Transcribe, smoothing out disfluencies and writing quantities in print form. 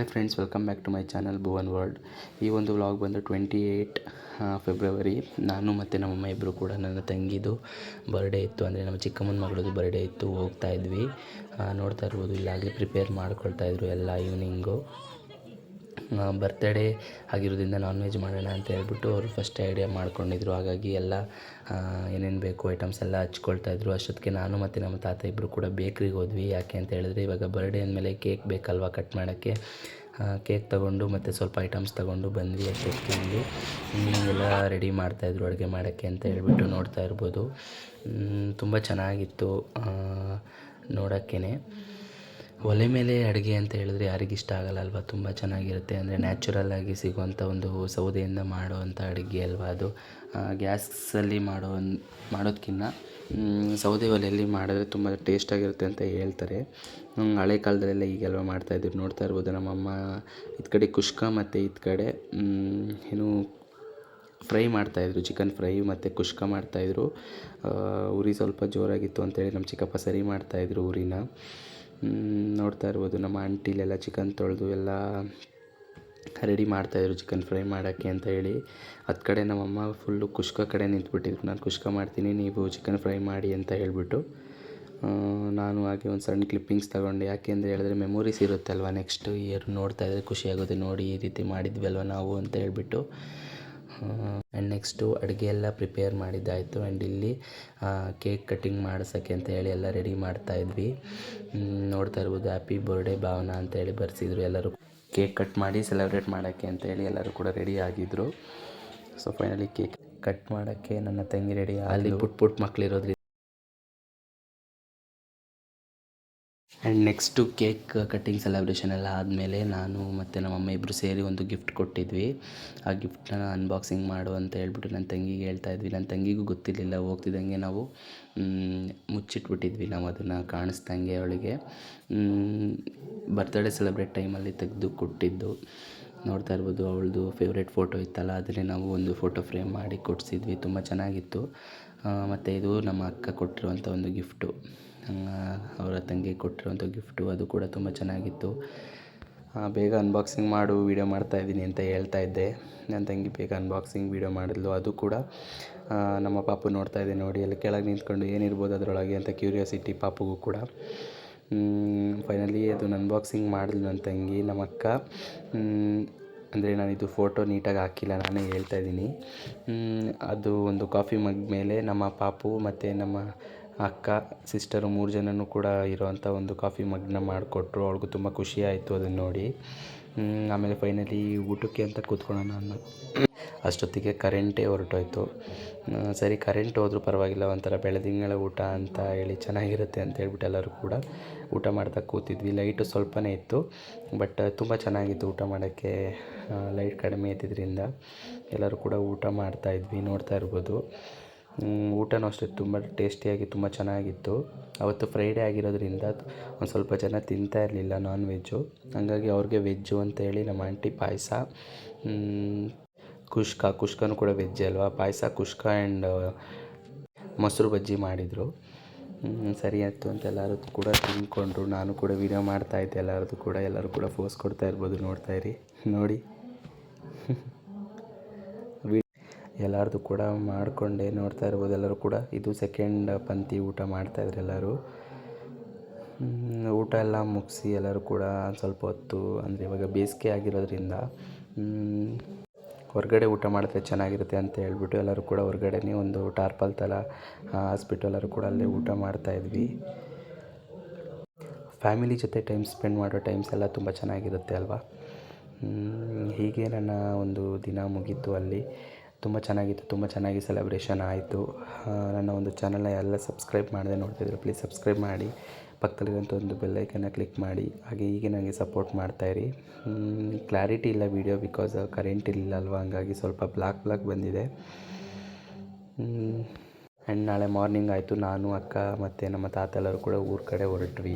Hi friends, welcome back to my channel Bhuvan world. ಈ ಒಂದು vlog ಬಂದು 28 ಫೆಬ್ರವರಿ. ನಾನು ಮತ್ತು ನಮ್ಮಮ್ಮ ಇಬ್ಬರು ಕೂಡ ನನ್ನ ತಂಗಿದು ಬರ್ಡೇ ಇತ್ತು, ಅಂದರೆ ನಮ್ಮ ಚಿಕ್ಕಮ್ಮನ ಮಗಳದು ಬರ್ಡೇ ಇತ್ತು. ಹೋಗ್ತಾ ಇದ್ವಿ, ನೋಡ್ತಾ ಇರ್ಬೋದು ಇಲ್ಲಾಗಲೇ ಪ್ರಿಪೇರ್ ಮಾಡ್ಕೊಳ್ತಾಯಿದ್ರು ಎಲ್ಲ. ಈವ್ನಿಂಗು ಬರ್ತಡೇ ಆಗಿರೋದ್ರಿಂದ ನಾನ್ ವೆಜ್ ಮಾಡೋಣ ಅಂತ ಹೇಳ್ಬಿಟ್ಟು ಅವರು ಫಸ್ಟ್ ಐಡಿಯಾ ಮಾಡ್ಕೊಂಡಿದ್ರು. ಹಾಗಾಗಿ ಎಲ್ಲ ಏನೇನು ಬೇಕು ಐಟಮ್ಸ್ ಎಲ್ಲ ಹಚ್ಕೊಳ್ತಾಯಿದ್ರು. ಅಷ್ಟೊತ್ತಿಗೆ ನಾನು ಮತ್ತು ನಮ್ಮ ತಾತ ಇಬ್ಬರು ಕೂಡ ಬೇಕ್ರಿಗೆ ಹೋದ್ವಿ. ಯಾಕೆ ಅಂತ ಹೇಳಿದ್ರೆ ಇವಾಗ ಬರ್ಡೇ ಅಂದಮೇಲೆ ಕೇಕ್ ಬೇಕಲ್ವ ಕಟ್ ಮಾಡೋಕ್ಕೆ. ಕೇಕ್ ತೊಗೊಂಡು ಮತ್ತು ಸ್ವಲ್ಪ ಐಟಮ್ಸ್ ತೊಗೊಂಡು ಬಂದ್ವಿ. ಅಷ್ಟೊತ್ತಿಗೆ ಇಲ್ಲಿ ಎಲ್ಲ ರೆಡಿ ಮಾಡ್ತಾಯಿದ್ರು ಅಡುಗೆ ಮಾಡೋಕ್ಕೆ ಅಂತ ಹೇಳ್ಬಿಟ್ಟು ನೋಡ್ತಾ ಇರ್ಬೋದು. ತುಂಬ ಚೆನ್ನಾಗಿತ್ತು ನೋಡೋಕ್ಕೇ. ಒಲೆ ಮೇಲೆ ಅಡುಗೆ ಅಂತ ಹೇಳಿದ್ರೆ ಯಾರಿಗಿಷ್ಟ ಆಗಲ್ಲ ಅಲ್ವಾ? ತುಂಬ ಚೆನ್ನಾಗಿರುತ್ತೆ. ಅಂದರೆ ನ್ಯಾಚುರಲ್ಲಾಗಿ ಸಿಗುವಂಥ ಒಂದು ಸೌದೆಯಿಂದ ಮಾಡುವಂಥ ಅಡುಗೆ ಅಲ್ವಾ ಅದು. ಗ್ಯಾಸಲ್ಲಿ ಮಾಡೋದಕ್ಕಿಂತ ಸೌದೆ ಒಲೆಯಲ್ಲಿ ಮಾಡಿದ್ರೆ ತುಂಬ ಟೇಸ್ಟಾಗಿರುತ್ತೆ ಅಂತ ಹೇಳ್ತಾರೆ. ಹಳೆ ಕಾಲದಲ್ಲೆಲ್ಲ ಈಗೆಲ್ಲ ಮಾಡ್ತಾಯಿದ್ರು. ನೋಡ್ತಾ ಇರ್ಬೋದು ನಮ್ಮಮ್ಮ ಇದು ಕಡೆ ಕುಷ್ಕ ಮತ್ತು ಇದು ಕಡೆ ಏನು ಫ್ರೈ ಮಾಡ್ತಾಯಿದ್ರು, ಚಿಕನ್ ಫ್ರೈ ಮತ್ತು ಕುಷ್ಕ ಮಾಡ್ತಾಯಿದ್ರು. ಉರಿ ಸ್ವಲ್ಪ ಜೋರಾಗಿತ್ತು ಅಂತೇಳಿ ನಮ್ಮ ಚಿಕ್ಕಪ್ಪ ಸರಿ ಮಾಡ್ತಾಯಿದ್ರು ಉರಿನ. ನೋಡ್ತಾ ಇರ್ಬೋದು ನಮ್ಮ ಆಂಟಿಲೆಲ್ಲ ಚಿಕನ್ ತೊಳೆದು ಎಲ್ಲ ರೆಡಿ ಮಾಡ್ತಾಯಿದ್ರು ಚಿಕನ್ ಫ್ರೈ ಮಾಡೋಕ್ಕೆ ಅಂತ ಹೇಳಿ. ಹತ್ತು ಕಡೆ ನಮ್ಮಮ್ಮ ಫುಲ್ಲು ಕುಷ್ಕ ಕಡೆ ನಿಂತ್ಬಿಟ್ಟಿದ್ರು. ನಾನು ಕುಷ್ಕ ಮಾಡ್ತೀನಿ, ನೀವು ಚಿಕನ್ ಫ್ರೈ ಮಾಡಿ ಅಂತ ಹೇಳಿಬಿಟ್ಟು. ನಾನು ಹಾಗೆ ಒಂದು ಸಣ್ಣ ಕ್ಲಿಪ್ಪಿಂಗ್ಸ್ ತೊಗೊಂಡೆ. ಯಾಕೆ ಅಂತ ಹೇಳಿದ್ರೆ ಮೆಮೊರೀಸ್ ಇರುತ್ತಲ್ವ, ನೆಕ್ಸ್ಟ್ ಇಯರ್ ನೋಡ್ತಾ ಇದ್ದರೆ ಖುಷಿಯಾಗುತ್ತೆ. ನೋಡಿ ಈ ರೀತಿ ಮಾಡಿದ್ವಿ ಅಲ್ವ ನಾವು ಅಂತ ಹೇಳ್ಬಿಟ್ಟು. ಆ್ಯಂಡ್ ನೆಕ್ಸ್ಟು ಅಡುಗೆ ಎಲ್ಲ ಪ್ರಿಪೇರ್ ಮಾಡಿದ್ದಾಯಿತು. ಆ್ಯಂಡ್ ಇಲ್ಲಿ ಕೇಕ್ ಕಟ್ಟಿಂಗ್ ಮಾಡಿಸೋಕ್ಕೆ ಅಂತ ಹೇಳಿ ಎಲ್ಲ ರೆಡಿ ಮಾಡ್ತಾಯಿದ್ವಿ. ನೋಡ್ತಾ ಇರ್ಬೋದು ಹ್ಯಾಪಿ ಬರ್ಡೇ ಭಾವನಾ ಅಂತ ಹೇಳಿ ಬರ್ಸಿದ್ರು. ಎಲ್ಲರೂ ಕೇಕ್ ಕಟ್ ಮಾಡಿ ಸೆಲೆಬ್ರೇಟ್ ಮಾಡೋಕ್ಕೆ ಅಂತ ಹೇಳಿ ಎಲ್ಲರೂ ಕೂಡ ರೆಡಿ ಆಗಿದ್ದರು. ಸೊ ಫೈನಲಿ ಕೇಕ್ ಕಟ್ ಮಾಡೋಕ್ಕೆ ನನ್ನ ತಂಗಿ ರೆಡಿ. ಅಲ್ಲಿ ಪುಟ್ಟ ಮಕ್ಕಳಿರೋದ್ರಿಂದ and next cake cutting celebration ಎಲ್ಲ ಆದಮೇಲೆ ನಾನು ಮತ್ತು ನಮ್ಮಮ್ಮ ಇಬ್ಬರು ಸೇರಿ ಒಂದು ಗಿಫ್ಟ್ ಕೊಟ್ಟಿದ್ವಿ. ಆ ಗಿಫ್ಟನ್ನ ಅನ್ಬಾಕ್ಸಿಂಗ್ ಮಾಡು ಅಂತ ಹೇಳ್ಬಿಟ್ಟು ನನ್ನ ತಂಗಿಗೆ ಹೇಳ್ತಾಯಿದ್ವಿ. ನನ್ನ ತಂಗಿಗೂ ಗೊತ್ತಿರಲಿಲ್ಲ. ಹೋಗ್ತಿದ್ದಂಗೆ ನಾವು ಮುಚ್ಚಿಟ್ಬಿಟ್ಟಿದ್ವಿ ನಾವು ಅದನ್ನು ಕಾಣಿಸ್ದಂಗೆ ಅವಳಿಗೆ. ಬರ್ತ್ಡೇ ಸೆಲೆಬ್ರೇಟ್ ಟೈಮಲ್ಲಿ ತೆಗೆದು ಕೊಟ್ಟಿದ್ದು. ನೋಡ್ತಾ ಇರ್ಬೋದು ಅವಳದು ಫೇವ್ರೇಟ್ ಫೋಟೋ ಇತ್ತಲ್ಲ, ಅದನ್ನೇ ನಾವು ಒಂದು ಫೋಟೋ ಫ್ರೇಮ್ ಮಾಡಿ ಕೊಡಿಸಿದ್ವಿ. ತುಂಬ ಚೆನ್ನಾಗಿತ್ತು. ಮತ್ತು ಇದು ನಮ್ಮ ಅಕ್ಕ ಕೊಟ್ಟಿರುವಂಥ ಒಂದು ಗಿಫ್ಟು, ಅವರ ತಂಗಿಗೆ ಕೊಟ್ಟಿರುವಂಥ ಗಿಫ್ಟು. ಅದು ಕೂಡ ತುಂಬ ಚೆನ್ನಾಗಿತ್ತು. ಬೇಗ ಅನ್ಬಾಕ್ಸಿಂಗ್ ಮಾಡು, ವೀಡಿಯೋ ಮಾಡ್ತಾಯಿದ್ದೀನಿ ಅಂತ ಹೇಳ್ತಾ ಇದ್ದೆ. ನನ್ನ ತಂಗಿ ಬೇಗ ಅನ್ಬಾಕ್ಸಿಂಗ್ ವೀಡಿಯೋ ಮಾಡಿದ್ಲು. ಅದು ಕೂಡ ನಮ್ಮ ಪಾಪು ನೋಡ್ತಾ ಇದೆ ನೋಡಿ, ಅಲ್ಲಿ ಕೆಳಗೆ ನಿಂತ್ಕೊಂಡು ಏನಿರ್ಬೋದು ಅದರೊಳಗೆ ಅಂತ ಕ್ಯೂರಿಯಾಸಿಟಿ ಪಾಪುಗೂ ಕೂಡ. ಫೈನಲಿ ಅದನ್ನು ಅನ್ಬಾಕ್ಸಿಂಗ್ ಮಾಡಿದ್ಲು ನನ್ನ ತಂಗಿ. ನಮ್ಮ ಅಕ್ಕ ಅಂದರೆ ನಾನಿದು ಫೋಟೋ ನೀಟಾಗಿ ಹಾಕಿಲ್ಲ, ನಾನೇ ಹೇಳ್ತಾ ಇದ್ದೀನಿ. ಅದು ಒಂದು ಕಾಫಿ ಮಗ್ ಮೇಲೆ ನಮ್ಮ ಪಾಪು ಮತ್ತು ನಮ್ಮ ಅಕ್ಕ ಸಿಸ್ಟರು 3 ಜನನೂ ಕೂಡ ಇರೋವಂಥ ಒಂದು ಕಾಫಿ ಮಗ್ನ ಮಾಡಿಕೊಟ್ರು. ಅವ್ಳಿಗೂ ತುಂಬ ಖುಷಿ ಆಯಿತು ಅದನ್ನು ನೋಡಿ. ಆಮೇಲೆ ಫೈನಲಿ ಊಟಕ್ಕೆ ಅಂತ ಕೂತ್ಕೊಳ್ಳೋಣ ಅನ್ನೋ ಅಷ್ಟೊತ್ತಿಗೆ ಕರೆಂಟೇ ಹೊರಟೋಯ್ತು. ಸರಿ ಕರೆಂಟ್ ಹೋದರೂ ಪರವಾಗಿಲ್ಲ, ಒಂಥರ ಬೆಳದಿಂಗಳ ಊಟ ಅಂತ ಹೇಳಿ ಚೆನ್ನಾಗಿರುತ್ತೆ ಅಂತ ಹೇಳ್ಬಿಟ್ಟು ಎಲ್ಲರೂ ಕೂಡ ಊಟ ಮಾಡ್ತಾ ಕೂತಿದ್ವಿ. ಲೈಟು ಸ್ವಲ್ಪನೇ ಇತ್ತು, ಬಟ್ ತುಂಬ ಚೆನ್ನಾಗಿತ್ತು ಊಟ ಮಾಡೋಕ್ಕೆ. ಲೈಟ್ ಕಡಿಮೆ ಇದ್ದಿದ್ದರಿಂದ ಎಲ್ಲರೂ ಕೂಡ ಊಟ ಮಾಡ್ತಾಯಿದ್ವಿ. ನೋಡ್ತಾ ಇರ್ಬೋದು ಊಟನೂ ಅಷ್ಟೇ ತುಂಬ ಟೇಸ್ಟಿಯಾಗಿ ತುಂಬ ಚೆನ್ನಾಗಿತ್ತು. ಅವತ್ತು ಫ್ರೈಡೇ ಆಗಿರೋದ್ರಿಂದ ಒಂದು ಸ್ವಲ್ಪ ಜನ ತಿಂತಾ ಇರಲಿಲ್ಲ ನಾನ್ ವೆಜ್ಜು. ಹಾಗಾಗಿ ಅವ್ರಿಗೆ ವೆಜ್ಜು ಅಂತೇಳಿ ನಮ್ಮ ಆಂಟಿ ಪಾಯಸ, ಕುಷ್ಕನೂ ಕೂಡ ವೆಜ್ಜೇ ಅಲ್ವಾ, ಪಾಯಸ ಕುಷ್ಕ ಆ್ಯಂಡ್ ಮೊಸರು ಬಜ್ಜಿ ಮಾಡಿದರು. ಸರಿ ಆಯಿತು ಅಂತ ಎಲ್ಲರೂ ಕೂಡ ತಿಂದ್ಕೊಂಡ್ರು. ನಾನು ಕೂಡ ವೀಡಿಯೋ ಮಾಡ್ತಾಯಿದ್ದೆ ಎಲ್ಲರೂ ಕೂಡ ಫೋಸ್ ಕೊಡ್ತಾ ಇರ್ಬೋದು. ನೋಡ್ತಾ ಇರಿ ನೋಡಿ ಎಲ್ಲರದು ಕೂಡ ಮಾಡಿಕೊಂಡೆ. ನೋಡ್ತಾ ಇರ್ಬೋದು ಎಲ್ಲರೂ ಕೂಡ. ಇದು ಸೆಕೆಂಡ್ ಪಂಕ್ತಿ ಊಟ ಮಾಡ್ತಾಯಿದ್ರು ಎಲ್ಲರೂ. ಊಟ ಎಲ್ಲ ಮುಗಿಸಿ ಎಲ್ಲರೂ ಕೂಡ ಸ್ವಲ್ಪ ಹೊತ್ತು, ಅಂದರೆ ಇವಾಗ ಬೇಸಿಗೆ ಆಗಿರೋದ್ರಿಂದ ಹೊರಗಡೆ ಊಟ ಮಾಡಿದ್ರೆ ಚೆನ್ನಾಗಿರುತ್ತೆ ಅಂತ ಹೇಳ್ಬಿಟ್ಟು ಎಲ್ಲರೂ ಕೂಡ ಹೊರಗಡೆನೇ ಒಂದು ಟಾರ್ಪಲ್ ಥರ ಹಾಸ್ಬಿಟ್ಟು ಎಲ್ಲರೂ ಕೂಡ ಅಲ್ಲೇ ಊಟ ಮಾಡ್ತಾಯಿದ್ವಿ. ಫ್ಯಾಮಿಲಿ ಜೊತೆ ಟೈಮ್ ಸ್ಪೆಂಡ್ ಮಾಡೋ ಟೈಮ್ಸ್ ಎಲ್ಲ ತುಂಬ ಚೆನ್ನಾಗಿರುತ್ತೆ ಅಲ್ವಾ. ಹೀಗೆ ನನ್ನ ಒಂದು ದಿನ ಮುಗೀತು ಅಲ್ಲಿ. ತುಂಬ ಚೆನ್ನಾಗಿತ್ತು, ತುಂಬ ಚೆನ್ನಾಗಿ ಸೆಲೆಬ್ರೇಷನ್ ಆಯಿತು. ನನ್ನ ಒಂದು ಚಾನಲ್ನ ಎಲ್ಲ ಸಬ್ಸ್ಕ್ರೈಬ್ ಮಾಡದೆ ನೋಡ್ತಾಯಿದ್ರೆ ಪ್ಲೀಸ್ ಸಬ್ಸ್ಕ್ರೈಬ್ ಮಾಡಿ, ಪಕ್ಕದಲ್ಲಿರುವಂಥ ಒಂದು ಬೆಲ್ಲೈಕನ್ನ ಕ್ಲಿಕ್ ಮಾಡಿ. ಹಾಗೆ ಹೀಗೆ ನನಗೆ ಸಪೋರ್ಟ್ ಮಾಡ್ತಾಯಿರಿ. ಕ್ಲಾರಿಟಿ ಇಲ್ಲ ವೀಡಿಯೋ, ಬಿಕಾಸ್ ಕರೆಂಟ್ ಇರಲಿಲ್ಲ ಅಲ್ವಾ, ಹಂಗಾಗಿ ಸ್ವಲ್ಪ ಬ್ಲಾಕ್ ಬಂದಿದೆ. ಆ್ಯಂಡ್ ನಾಳೆ ಮಾರ್ನಿಂಗ್ ಆಯಿತು, ನಾನು ಅಕ್ಕ ಮತ್ತು ನಮ್ಮ ತಾತ ಎಲ್ಲರೂ ಕೂಡ ಊರ ಕಡೆ ಹೊರಟ್ವಿ.